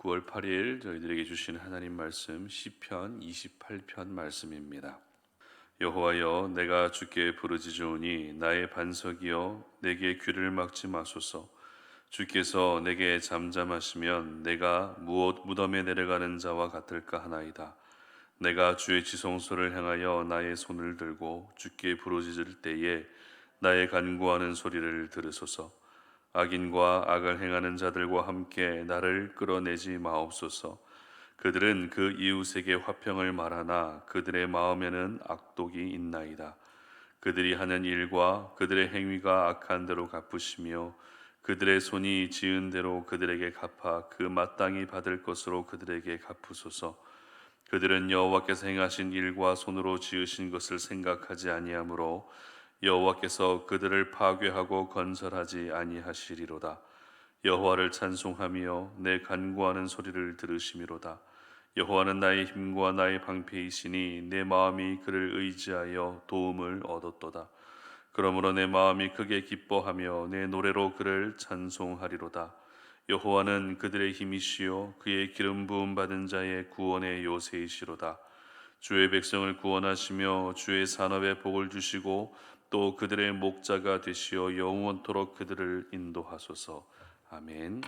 9월 8일 저희들에게 주신 하나님 말씀 시편 28편 말씀입니다. 여호와여, 내가 주께 부르짖으오니 나의 반석이여, 내게 귀를 막지 마소서. 주께서 내게 잠잠하시면 내가 무덤에 내려가는 자와 같을까 하나이다. 내가 주의 지성소를 향하여 나의 손을 들고 주께 부르짖을 때에 나의 간구하는 소리를 들으소서. 악인과 악을 행하는 자들과 함께 나를 끌어내지 마옵소서. 그들은 그 이웃에게 화평을 말하나 그들의 마음에는 악독이 있나이다. 그들이 하는 일과 그들의 행위가 악한 대로 갚으시며 그들의 손이 지은 대로 그들에게 갚아 그 마땅히 받을 것으로 그들에게 갚으소서. 그들은 여호와께서 행하신 일과 손으로 지으신 것을 생각하지 아니하므로 여호와께서 그들을 파괴하고 건설하지 아니하시리로다. 여호와를 찬송하며 내 간구하는 소리를 들으시미로다. 여호와는 나의 힘과 나의 방패이시니 내 마음이 그를 의지하여 도움을 얻었도다. 그러므로 내 마음이 크게 기뻐하며 내 노래로 그를 찬송하리로다. 여호와는 그들의 힘이시요 그의 기름 부음 받은 자의 구원의 요새이시로다. 주의 백성을 구원하시며 주의 산업에 복을 주시고 또 그들의 목자가 되시어 영원토록 그들을 인도하소서. 아멘.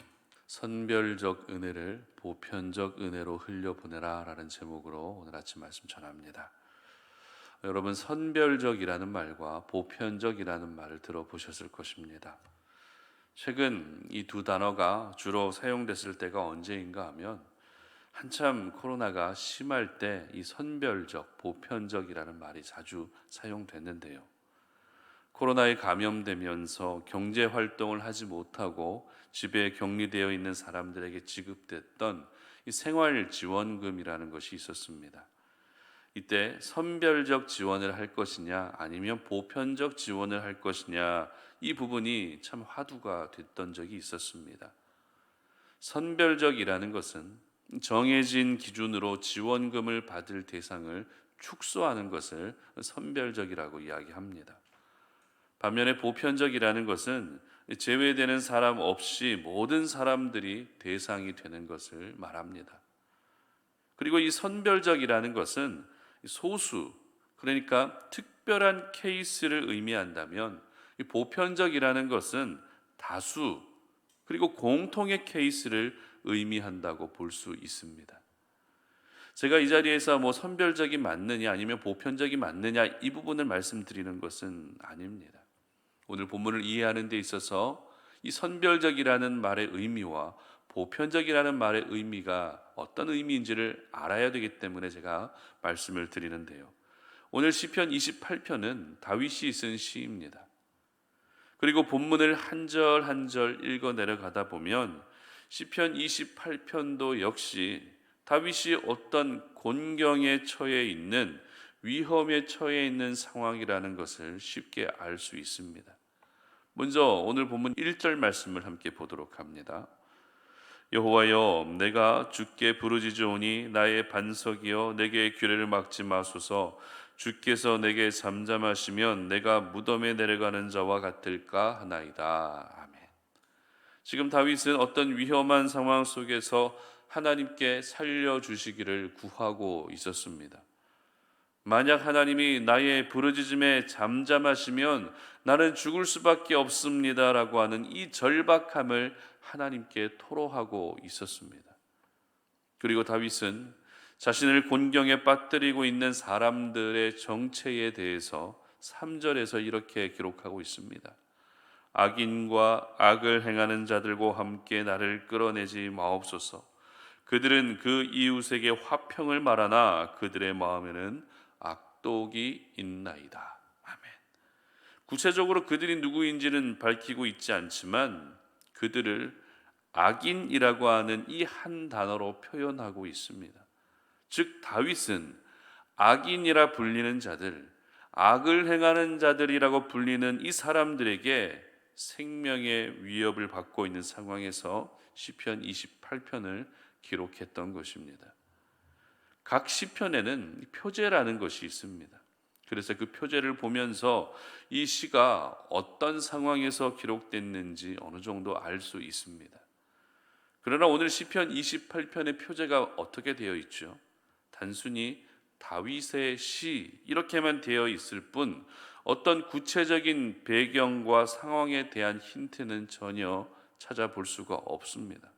선별적 은혜를 보편적 은혜로 흘려보내라 라는 제목으로 오늘 아침 말씀 전합니다. 여러분, 선별적이라는 말과 보편적이라는 말을 들어보셨을 것입니다. 최근 이 두 단어가 주로 사용됐을 때가 언제인가 하면 한참 코로나가 심할 때 이 선별적, 보편적이라는 말이 자주 사용됐는데요. 코로나에 감염되면서 경제 활동을 하지 못하고 집에 격리되어 있는 사람들에게 지급됐던 이 생활지원금이라는 것이 있었습니다. 이때 선별적 지원을 할 것이냐 아니면 보편적 지원을 할 것이냐, 이 부분이 참 화두가 됐던 적이 있었습니다. 선별적이라는 것은 정해진 기준으로 지원금을 받을 대상을 축소하는 것을 선별적이라고 이야기합니다. 반면에 보편적이라는 것은 제외되는 사람 없이 모든 사람들이 대상이 되는 것을 말합니다. 그리고 이 선별적이라는 것은 소수, 그러니까 특별한 케이스를 의미한다면, 이 보편적이라는 것은 다수, 그리고 공통의 케이스를 의미한다고 볼 수 있습니다. 제가 이 자리에서 선별적이 맞느냐 아니면 보편적이 맞느냐 이 부분을 말씀드리는 것은 아닙니다. 오늘 본문을 이해하는 데 있어서 이 선별적이라는 말의 의미와 보편적이라는 말의 의미가 어떤 의미인지를 알아야 되기 때문에 제가 말씀을 드리는데요. 오늘 시편 28편은 다윗이 쓴 시입니다. 그리고 본문을 한 절 한 절 읽어 내려가다 보면 시편 28편도 역시 다윗이 어떤 곤경에 처해 있는, 위험에 처해 있는 상황이라는 것을 쉽게 알 수 있습니다. 먼저 오늘 본문 1절 말씀을 함께 보도록 합니다. 여호와여, 내가 주께 부르짖으오니 나의 반석이여, 내게 귀를 막지 마소서. 주께서 내게 잠잠하시면 내가 무덤에 내려가는 자와 같을까 하나이다. 아멘. 지금 다윗은 어떤 위험한 상황 속에서 하나님께 살려주시기를 구하고 있었습니다. 만약 하나님이 나의 부르짖음에 잠잠하시면 나는 죽을 수밖에 없습니다라고 하는 이 절박함을 하나님께 토로하고 있었습니다. 그리고 다윗은 자신을 곤경에 빠뜨리고 있는 사람들의 정체에 대해서 3절에서 이렇게 기록하고 있습니다. 악인과 악을 행하는 자들과 함께 나를 끌어내지 마옵소서. 그들은 그 이웃에게 화평을 말하나 그들의 마음에는 악독이 있나이다. 아멘. 구체적으로 그들이 누구인지는 밝히고 있지 않지만 그들을 악인이라고 하는 이 한 단어로 표현하고 있습니다. 즉 다윗은 악인이라 불리는 자들, 악을 행하는 자들이라고 불리는 이 사람들에게 생명의 위협을 받고 있는 상황에서 시편 28편을 기록했던 것입니다. 각 시편에는 표제라는 것이 있습니다. 그래서 그 표제를 보면서 이 시가 어떤 상황에서 기록됐는지 어느 정도 알 수 있습니다. 그러나 오늘 시편 28편의 표제가 어떻게 되어 있죠? 단순히 다윗의 시 이렇게만 되어 있을 뿐 어떤 구체적인 배경과 상황에 대한 힌트는 전혀 찾아볼 수가 없습니다.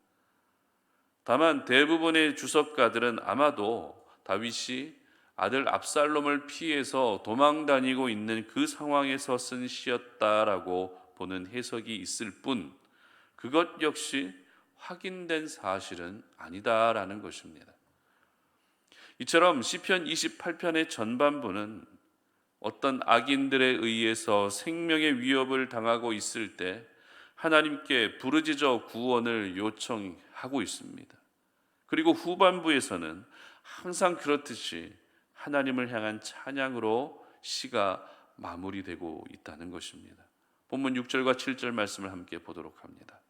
다만 대부분의 주석가들은 아마도 다윗이 아들 압살롬을 피해서 도망 다니고 있는 그 상황에서 쓴 시였다라고 보는 해석이 있을 뿐 그것 역시 확인된 사실은 아니다라는 것입니다. 이처럼 시편 28편의 전반부는 어떤 악인들에 의해서 생명의 위협을 당하고 있을 때 하나님께 부르짖어 구원을 요청하고 있습니다. 그리고 후반부에서는 항상 그렇듯이 하나님을 향한 찬양으로 시가 마무리되고 있다는 것입니다. 본문 6절과 7절 말씀을 함께 보도록 합니다.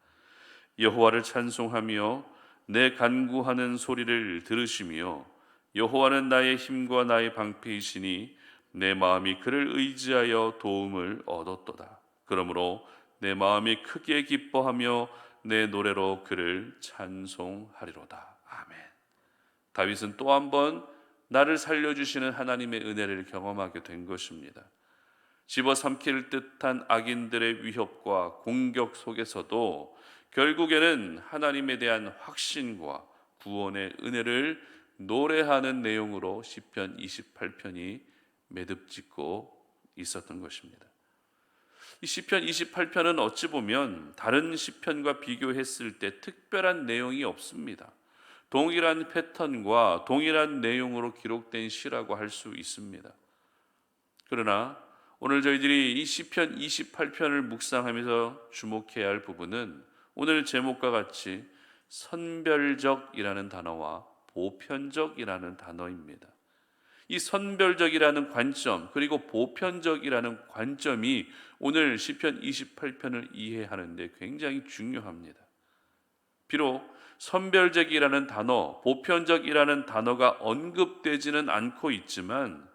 여호와를 찬송하며 내 간구하는 소리를 들으시며 여호와는 나의 힘과 나의 방패이시니 내 마음이 그를 의지하여 도움을 얻었도다. 그러므로 내 마음이 크게 기뻐하며 내 노래로 그를 찬송하리로다. 아멘. 다윗은 또 한 번 나를 살려주시는 하나님의 은혜를 경험하게 된 것입니다. 집어삼킬 듯한 악인들의 위협과 공격 속에서도 결국에는 하나님에 대한 확신과 구원의 은혜를 노래하는 내용으로 시편 28편이 매듭짓고 있었던 것입니다. 이 시편 28편은 어찌 보면 다른 시편과 비교했을 때 특별한 내용이 없습니다. 동일한 패턴과 동일한 내용으로 기록된 시라고 할 수 있습니다. 그러나 오늘 저희들이 이 시편 28편을 묵상하면서 주목해야 할 부분은 오늘 제목과 같이 선별적이라는 단어와 보편적이라는 단어입니다. 이 선별적이라는 관점 그리고 보편적이라는 관점이 오늘 시편 28편을 이해하는 데 굉장히 중요합니다. 비록 선별적이라는 단어, 보편적이라는 단어가 언급되지는 않고 있지만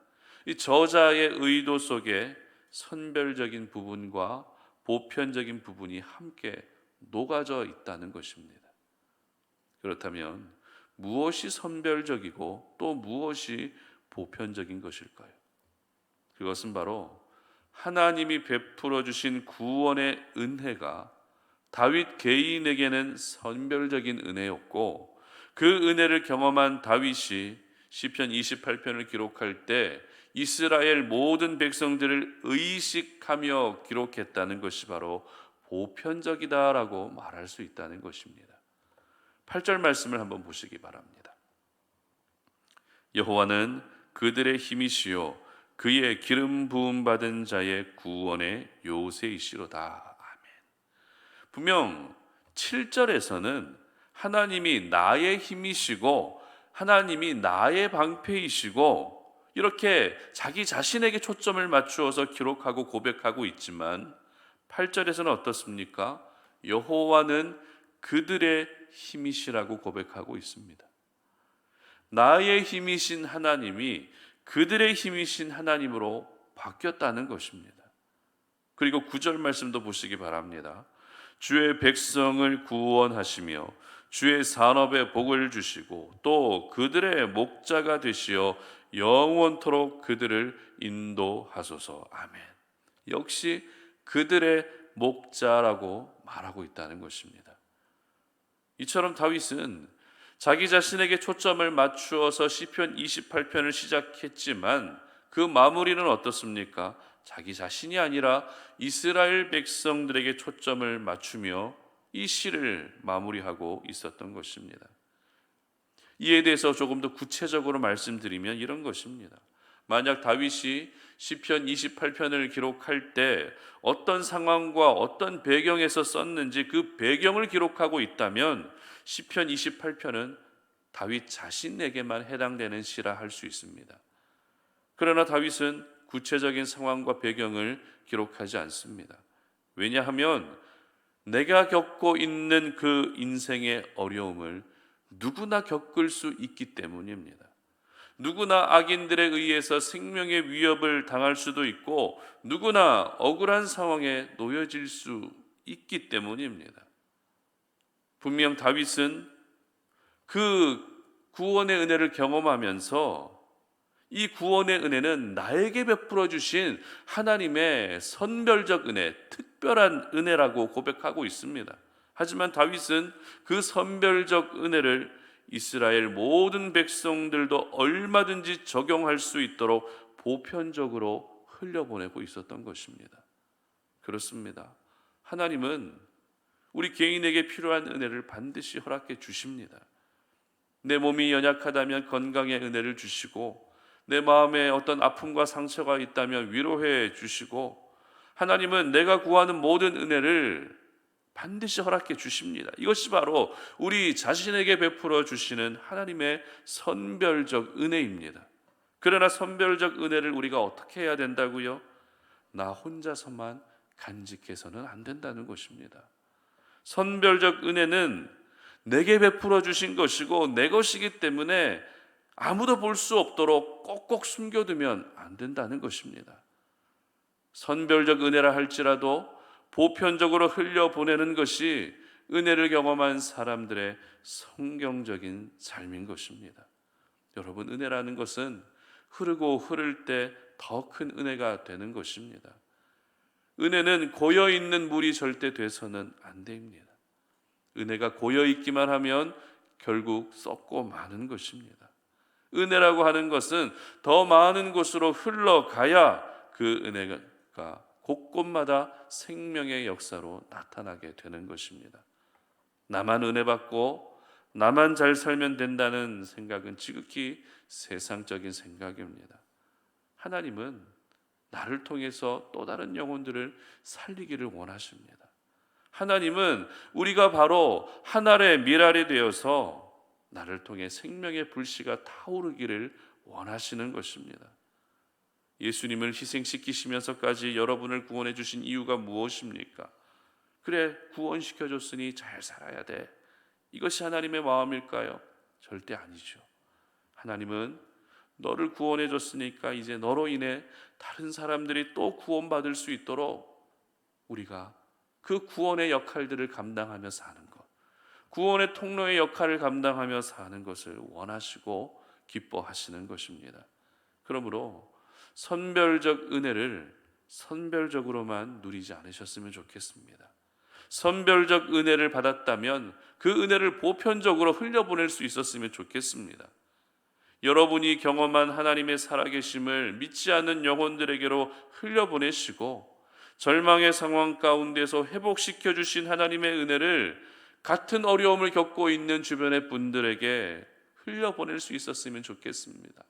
이 저자의 의도 속에 선별적인 부분과 보편적인 부분이 함께 녹아져 있다는 것입니다. 그렇다면 무엇이 선별적이고 또 무엇이 보편적인 것일까요? 그것은 바로 하나님이 베풀어 주신 구원의 은혜가 다윗 개인에게는 선별적인 은혜였고 그 은혜를 경험한 다윗이 시편 28편을 기록할 때 이스라엘 모든 백성들을 의식하며 기록했다는 것이 바로 보편적이다라고 말할 수 있다는 것입니다. 8절 말씀을 한번 보시기 바랍니다. 여호와는 그들의 힘이시요 그의 기름 부음 받은 자의 구원의 요새이시로다. 분명 7절에서는 하나님이 나의 힘이시고 하나님이 나의 방패이시고 이렇게 자기 자신에게 초점을 맞추어서 기록하고 고백하고 있지만 8절에서는 어떻습니까? 여호와는 그들의 힘이시라고 고백하고 있습니다. 나의 힘이신 하나님이 그들의 힘이신 하나님으로 바뀌었다는 것입니다. 그리고 9절 말씀도 보시기 바랍니다. 주의 백성을 구원하시며 주의 산업에 복을 주시고 또 그들의 목자가 되시어 영원토록 그들을 인도하소서. 아멘. 역시 그들의 목자라고 말하고 있다는 것입니다. 이처럼 다윗은 자기 자신에게 초점을 맞추어서 시편 28편을 시작했지만 그 마무리는 어떻습니까? 자기 자신이 아니라 이스라엘 백성들에게 초점을 맞추며 이 시를 마무리하고 있었던 것입니다. 이에 대해서 조금 더 구체적으로 말씀드리면 이런 것입니다. 만약 다윗이 시편 28편을 기록할 때 어떤 상황과 어떤 배경에서 썼는지 그 배경을 기록하고 있다면 시편 28편은 다윗 자신에게만 해당되는 시라 할 수 있습니다. 그러나 다윗은 구체적인 상황과 배경을 기록하지 않습니다. 왜냐하면 내가 겪고 있는 그 인생의 어려움을 누구나 겪을 수 있기 때문입니다. 누구나 악인들에 의해서 생명의 위협을 당할 수도 있고 누구나 억울한 상황에 놓여질 수 있기 때문입니다. 분명 다윗은 그 구원의 은혜를 경험하면서 이 구원의 은혜는 나에게 베풀어 주신 하나님의 선별적 은혜, 특별한 은혜라고 고백하고 있습니다. 하지만 다윗은 그 선별적 은혜를 이스라엘 모든 백성들도 얼마든지 적용할 수 있도록 보편적으로 흘려보내고 있었던 것입니다. 그렇습니다. 하나님은 우리 개인에게 필요한 은혜를 반드시 허락해 주십니다. 내 몸이 연약하다면 건강의 은혜를 주시고, 내 마음에 어떤 아픔과 상처가 있다면 위로해 주시고, 하나님은 내가 구하는 모든 은혜를 반드시 허락해 주십니다. 이것이 바로 우리 자신에게 베풀어 주시는 하나님의 선별적 은혜입니다. 그러나 선별적 은혜를 우리가 어떻게 해야 된다고요? 나 혼자서만 간직해서는 안 된다는 것입니다. 선별적 은혜는 내게 베풀어 주신 것이고 내 것이기 때문에 아무도 볼 수 없도록 꼭꼭 숨겨두면 안 된다는 것입니다. 선별적 은혜라 할지라도 보편적으로 흘려보내는 것이 은혜를 경험한 사람들의 성경적인 삶인 것입니다. 여러분, 은혜라는 것은 흐르고 흐를 때 더 큰 은혜가 되는 것입니다. 은혜는 고여있는 물이 절대 돼서는 안 됩니다. 은혜가 고여있기만 하면 결국 썩고 마는 것입니다. 은혜라고 하는 것은 더 많은 곳으로 흘러가야 그 은혜가 곳곳마다 생명의 역사로 나타나게 되는 것입니다. 나만 은혜 받고 나만 잘 살면 된다는 생각은 지극히 세상적인 생각입니다. 하나님은 나를 통해서 또 다른 영혼들을 살리기를 원하십니다. 하나님은 우리가 바로 하늘의 밀알이 되어서 나를 통해 생명의 불씨가 타오르기를 원하시는 것입니다. 예수님을 희생시키시면서까지 여러분을 구원해 주신 이유가 무엇입니까? 그래, 구원시켜줬으니 잘 살아야 돼. 이것이 하나님의 마음일까요? 절대 아니죠. 하나님은 너를 구원해 줬으니까 이제 너로 인해 다른 사람들이 또 구원받을 수 있도록 우리가 그 구원의 역할들을 감당하며 사는 것, 구원의 통로의 역할을 감당하며 사는 것을 원하시고 기뻐하시는 것입니다. 그러므로 선별적 은혜를 선별적으로만 누리지 않으셨으면 좋겠습니다. 선별적 은혜를 받았다면 그 은혜를 보편적으로 흘려보낼 수 있었으면 좋겠습니다. 여러분이 경험한 하나님의 살아계심을 믿지 않는 영혼들에게로 흘려보내시고, 절망의 상황 가운데서 회복시켜 주신 하나님의 은혜를 같은 어려움을 겪고 있는 주변의 분들에게 흘려보낼 수 있었으면 좋겠습니다.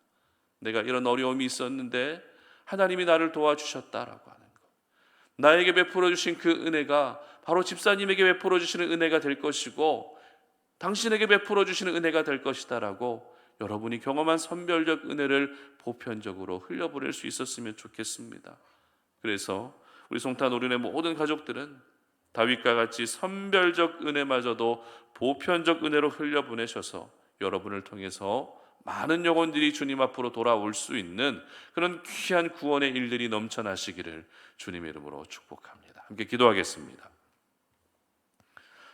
내가 이런 어려움이 있었는데 하나님이 나를 도와주셨다라고 하는 것, 나에게 베풀어 주신 그 은혜가 바로 집사님에게 베풀어 주시는 은혜가 될 것이고 당신에게 베풀어 주시는 은혜가 될 것이다라고 여러분이 경험한 선별적 은혜를 보편적으로 흘려보낼 수 있었으면 좋겠습니다. 그래서 우리 송탄 오륜의 모든 가족들은 다윗과 같이 선별적 은혜마저도 보편적 은혜로 흘려보내셔서 여러분을 통해서 많은 영혼들이 주님 앞으로 돌아올 수 있는 그런 귀한 구원의 일들이 넘쳐나시기를 주님의 이름으로 축복합니다. 함께 기도하겠습니다.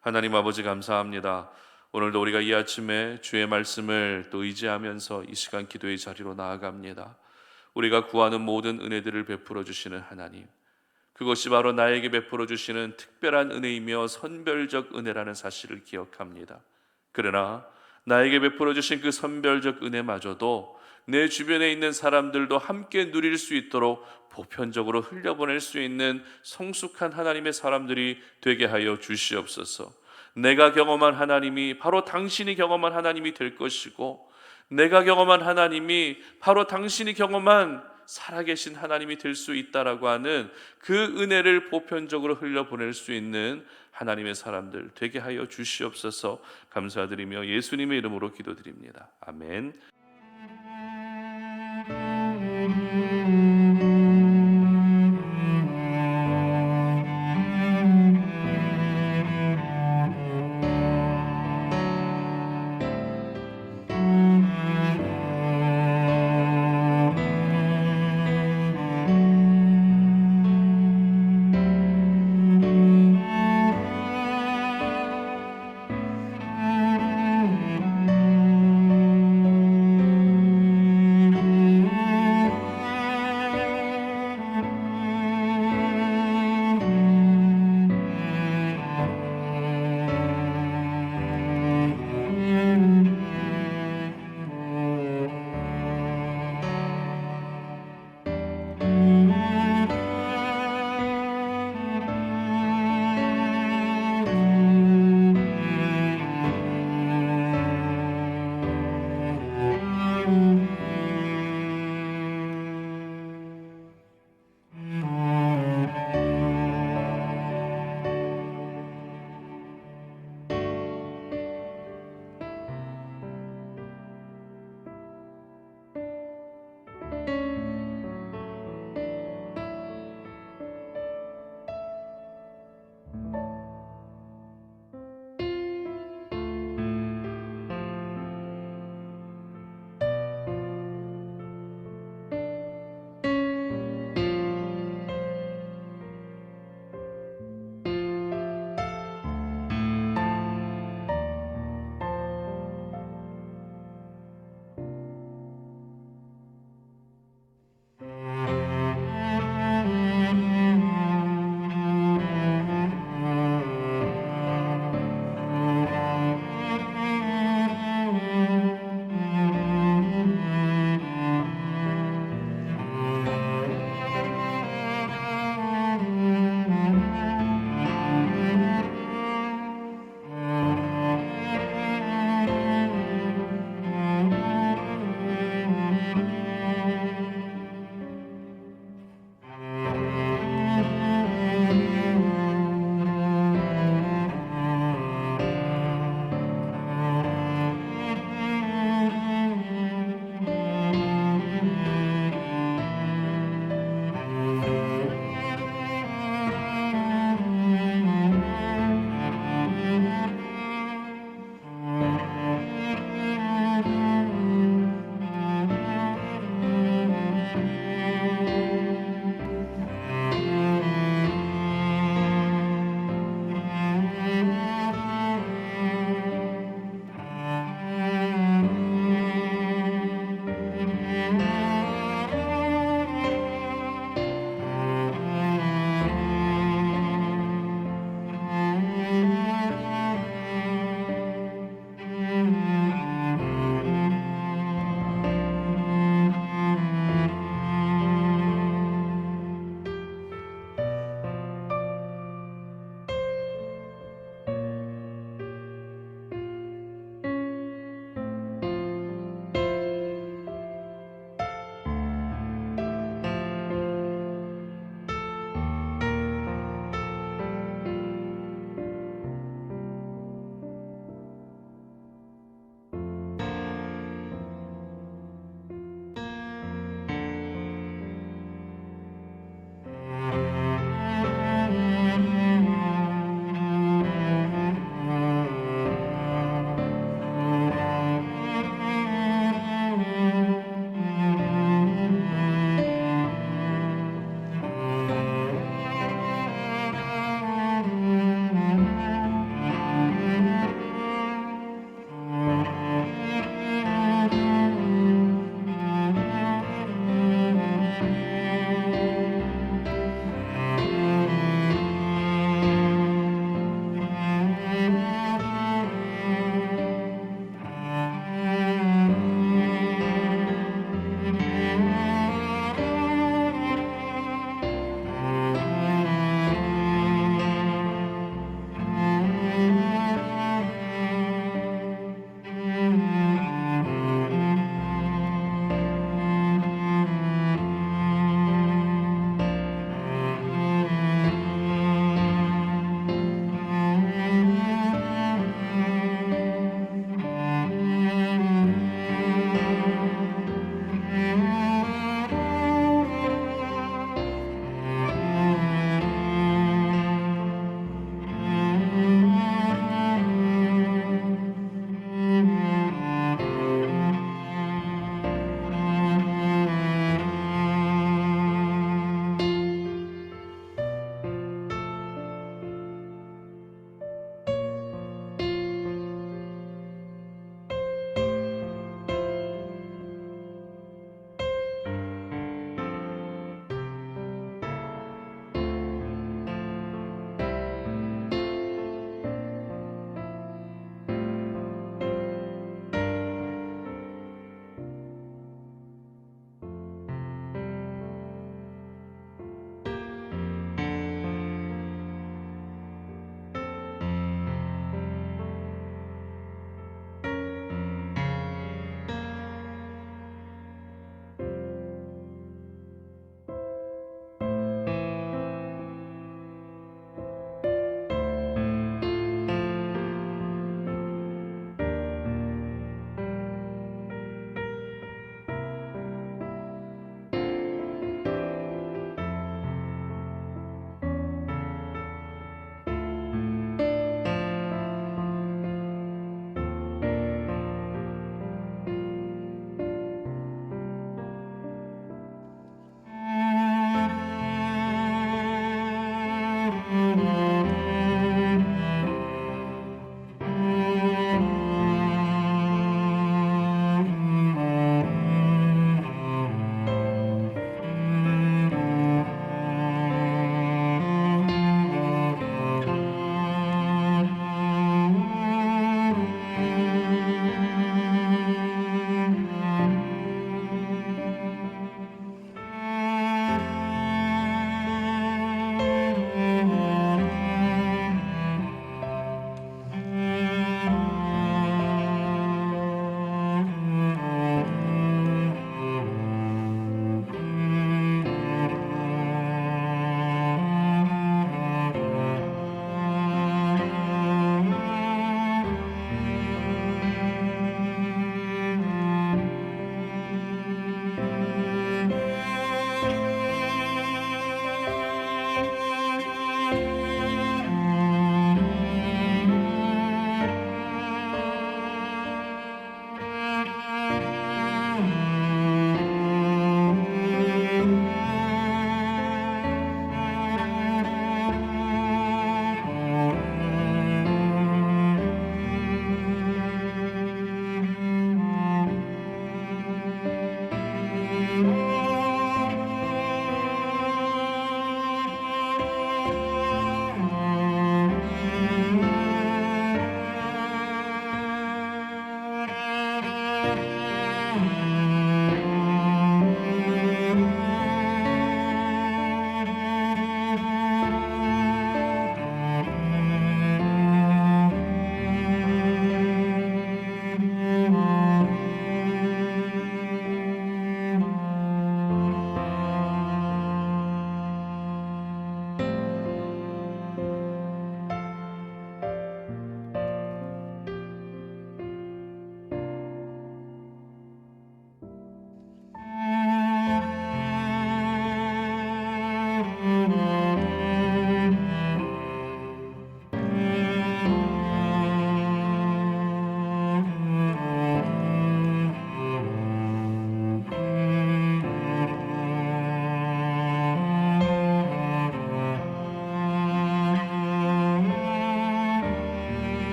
하나님 아버지, 감사합니다. 오늘도 우리가 이 아침에 주의 말씀을 또 의지하면서 이 시간 기도의 자리로 나아갑니다. 우리가 구하는 모든 은혜들을 베풀어 주시는 하나님, 그것이 바로 나에게 베풀어 주시는 특별한 은혜이며 선별적 은혜라는 사실을 기억합니다. 그러나 나에게 베풀어 주신 그 선별적 은혜마저도 내 주변에 있는 사람들도 함께 누릴 수 있도록 보편적으로 흘려보낼 수 있는 성숙한 하나님의 사람들이 되게 하여 주시옵소서. 내가 경험한 하나님이 바로 당신이 경험한 하나님이 될 것이고, 내가 경험한 하나님이 바로 당신이 경험한 살아계신 하나님이 될 수 있다라고 하는 그 은혜를 보편적으로 흘려보낼 수 있는 하나님의 사람들 되게 하여 주시옵소서. 감사드리며 예수님의 이름으로 기도드립니다. 아멘.